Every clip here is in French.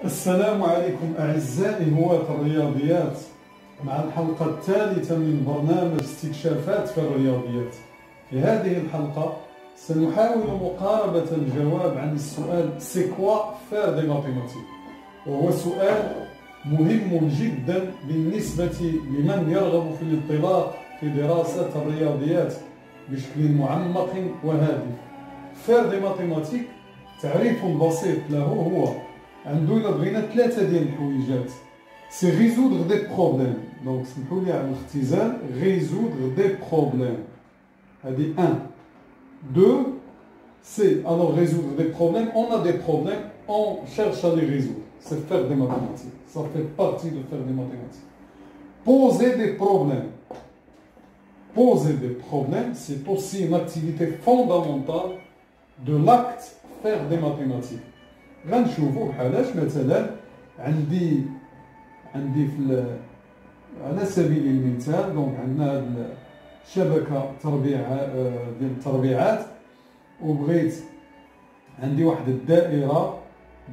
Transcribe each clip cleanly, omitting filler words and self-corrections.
السلام عليكم أعزائي هواة الرياضيات مع الحلقة الثالثة من برنامج استكشافات في الرياضيات. في هذه الحلقة سنحاول مقاربة الجواب عن السؤال C'est quoi faire des mathématiques؟ وهو سؤال مهم جدا بالنسبة لمن يرغب في الانطلاق في دراسة الرياضيات بشكل معمق وهادف. Faire des mathématiques تعريف بسيط له هو عندنا بغينا ثلاثة ديال الحويجات. سي résoudre des problèmes. دونك سمحوا لي على الاختزال résoudre des problèmes. هذه 1. 2 c'est alors résoudre des problèmes. On a des problèmes, on cherche à les résoudre. C'est faire des mathématiques. Ça fait partie de faire des mathématiques. Poser des problèmes. Poser des problèmes, c'est aussi une activité fondamentale de l'acte faire des mathématiques. غنشوفوا بحالاش مثلا عندي في على سبيل المثال دونك عندنا شبكه تربيع ديال التربيعات وبغيت عندي واحد الدائره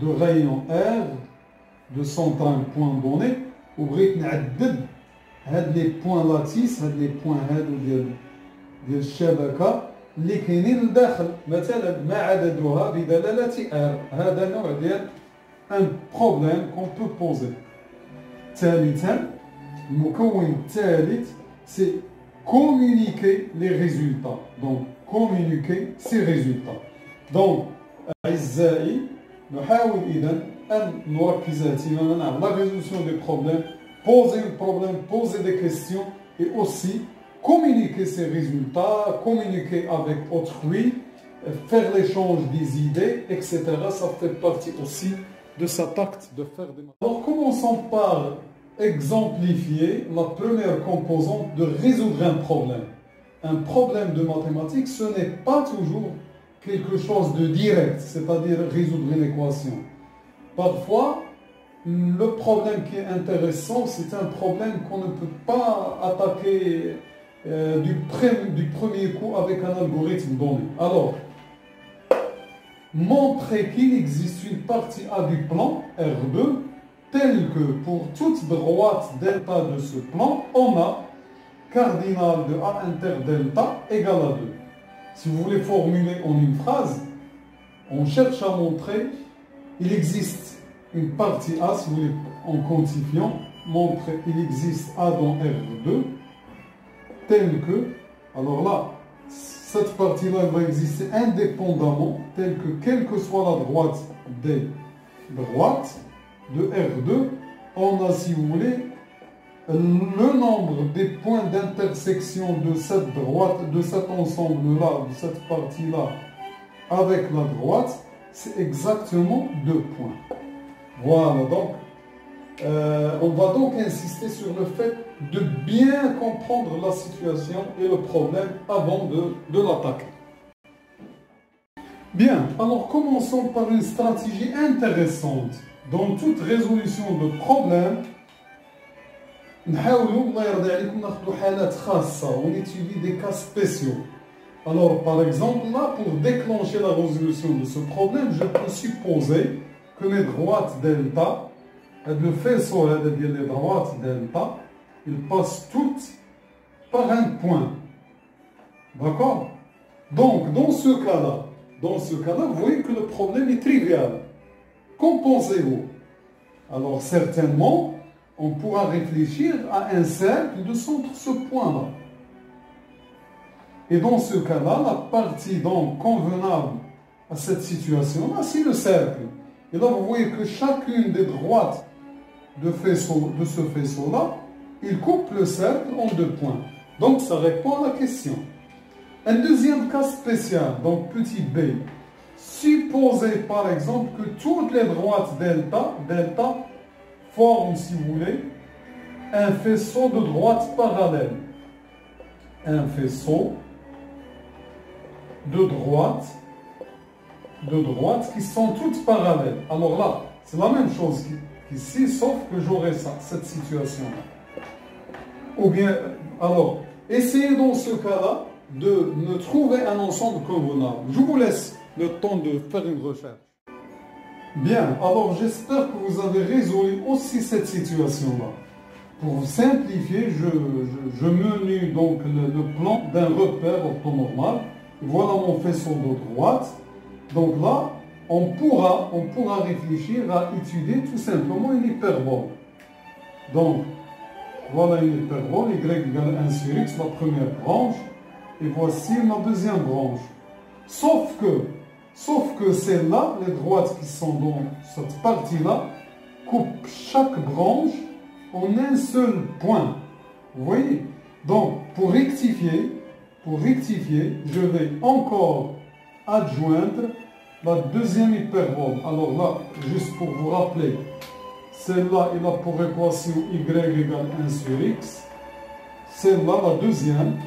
دو غايون ار دو سنتر ان بوين دوني وبغيت نعدد هاد لي بوين لاتيس هاد لي بوين هادو ديال الشبكه اللي كاينين لداخل مثلا ما عددها بدلالة R. هذا نوع ديال ان بروبليم كون بو بوزي. ثالثا المكون الثالث سي كومونيكي لي ريزولتا. دونك كومونيكي سي ريزولتا. دونك اعزائي نحاول اذا ان نركز اهتماما على لا ريزولسيون دي بروبليم، poser un problème, poser des questions et aussi communiquer ses résultats, communiquer avec autrui, faire l'échange des idées, etc. Ça fait partie aussi de cet acte de faire des mathématiques. Alors commençons par exemplifier la première composante de résoudre un problème. Un problème de mathématiques, ce n'est pas toujours quelque chose de direct, c'est-à-dire résoudre une équation. Parfois, le problème qui est intéressant, c'est un problème qu'on ne peut pas attaquer du premier coup avec un algorithme donné. Alors, montrer qu'il existe une partie A du plan R2 telle que pour toute droite delta de ce plan, on a cardinal de A inter delta égale à 2. Si vous voulez formuler en une phrase, on cherche à montrer qu'il existe une partie A, si vous voulez, en quantifiant, montrer qu'il existe A dans R2 telle que, alors là, cette partie-là va exister indépendamment, telle que, quelle que soit la droite des droites de R2, on a, si vous voulez, le nombre des points d'intersection de cette droite, de cet ensemble-là, de cette partie-là, avec la droite, c'est exactement 2 points. Voilà, donc, on va donc insister sur le fait de bien comprendre la situation et le problème avant de l'attaquer. Bien, alors commençons par une stratégie intéressante. Dans toute résolution de problème, نحاولوا الله يرضي عليكم ناخذوا حالات خاصة on étudie des cas spéciaux. Alors par exemple là, pour déclencher la résolution de ce problème, je peux supposer que les droites delta, le faisceau des droites delta, ils passent toutes par un point. D'accord? Donc, dans ce cas-là, vous voyez que le problème est trivial. Qu'en pensez-vous? Alors, certainement, on pourra réfléchir à un cercle de centre ce point-là. Et dans ce cas-là, la partie donc convenable à cette situation-là, c'est le cercle. Et là, vous voyez que chacune des droites de ce faisceau-là, il coupe le cercle en 2 points. Donc, ça répond à la question. Un deuxième cas spécial, donc petit b. Supposez par exemple que toutes les droites delta forment, si vous voulez, un faisceau de droites parallèles. Un faisceau de droites qui sont toutes parallèles. Alors là, c'est la même chose qu'ici, sauf que j'aurai cette situation-là. Ou bien, alors, essayez dans ce cas-là de me trouver un ensemble convenable. Je vous laisse le temps de faire une recherche. Bien, alors j'espère que vous avez résolu aussi cette situation-là. Pour simplifier, je menue donc le plan d'un repère orthonormal. Voilà mon faisceau de droite. Donc là, on pourra réfléchir à étudier tout simplement une hyperbole. Donc, voilà une hyperbole, y égale 1 sur x, la première branche. Et voici ma deuxième branche. Sauf que celles-là, les droites qui sont dans cette partie-là, coupent chaque branche en un seul point. Vous voyez? Donc, pour rectifier, je vais encore adjoindre la deuxième hyperbole. Alors là, juste pour vous rappeler, celle-là, il a pour équation y égale 1 sur x. Celle-là, la deuxième,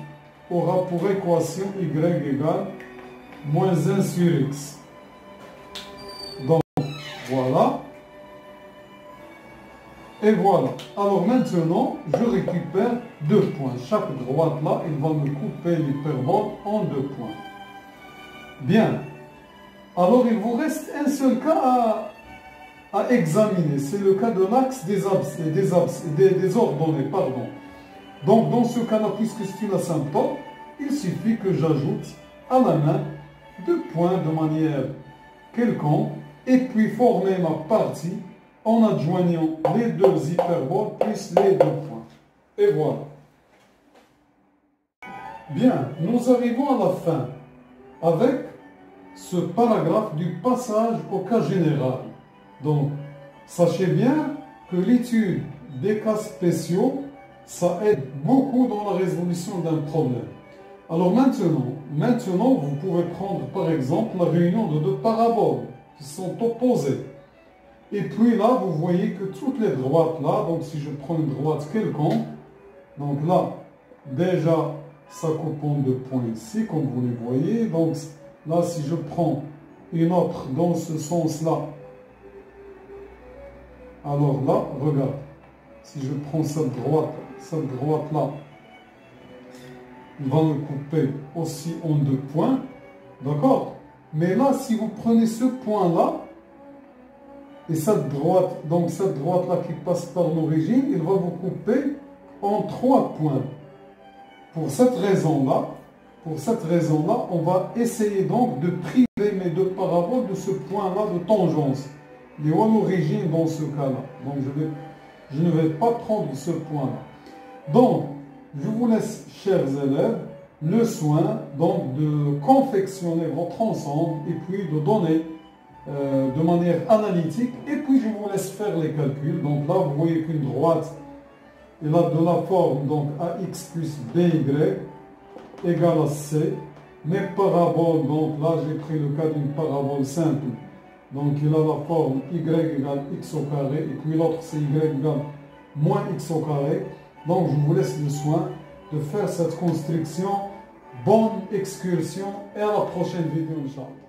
aura pour équation y égale moins 1 sur x. Donc, voilà. Et voilà. Alors maintenant, je récupère 2 points. Chaque droite là, il va me couper l'hyperbole en 2 points. Bien. Alors, il vous reste un seul cas à examiner. C'est le cas de l'axe des ordonnées. Pardon. Donc, dans ce cas-là, puisque c'est une asymptote, il suffit que j'ajoute à la main 2 points de manière quelconque et puis former ma partie en adjoignant les 2 hyperboles plus les 2 points. Et voilà. Bien, nous arrivons à la fin avec ce paragraphe du passage au cas général. Donc, sachez bien que l'étude des cas spéciaux, ça aide beaucoup dans la résolution d'un problème. Alors maintenant, vous pouvez prendre par exemple la réunion de 2 paraboles qui sont opposées. Et puis là, vous voyez que toutes les droites là, donc si je prends une droite quelconque, donc là, déjà, ça coupe en 2 points ici, comme vous les voyez. Donc là, si je prends une autre dans ce sens-là, alors là, regarde, si je prends cette droite-là, il va me couper aussi en 2 points, d'accord? Mais là, si vous prenez ce point-là, et cette droite, donc cette droite-là qui passe par l'origine, il va vous couper en 3 points. Pour cette raison-là, on va essayer donc de priver mes 2 paraboles de ce point-là de tangence. Il est à l'origine dans ce cas-là. Donc je ne vais pas prendre ce point-là. Donc, je vous laisse, chers élèves, le soin donc de confectionner votre ensemble et puis de donner de manière analytique. Et puis, je vous laisse faire les calculs. Donc là, vous voyez qu'une droite, elle a de la forme donc ax plus by égale à c. Mes paraboles, donc là, j'ai pris le cas d'une parabole simple. Donc, il a la forme y égale x au carré. Et puis l'autre, c'est y égale moins x au carré. Donc, je vous laisse le soin de faire cette construction. Bonne excursion et à la prochaine vidéo, Inch'Allah.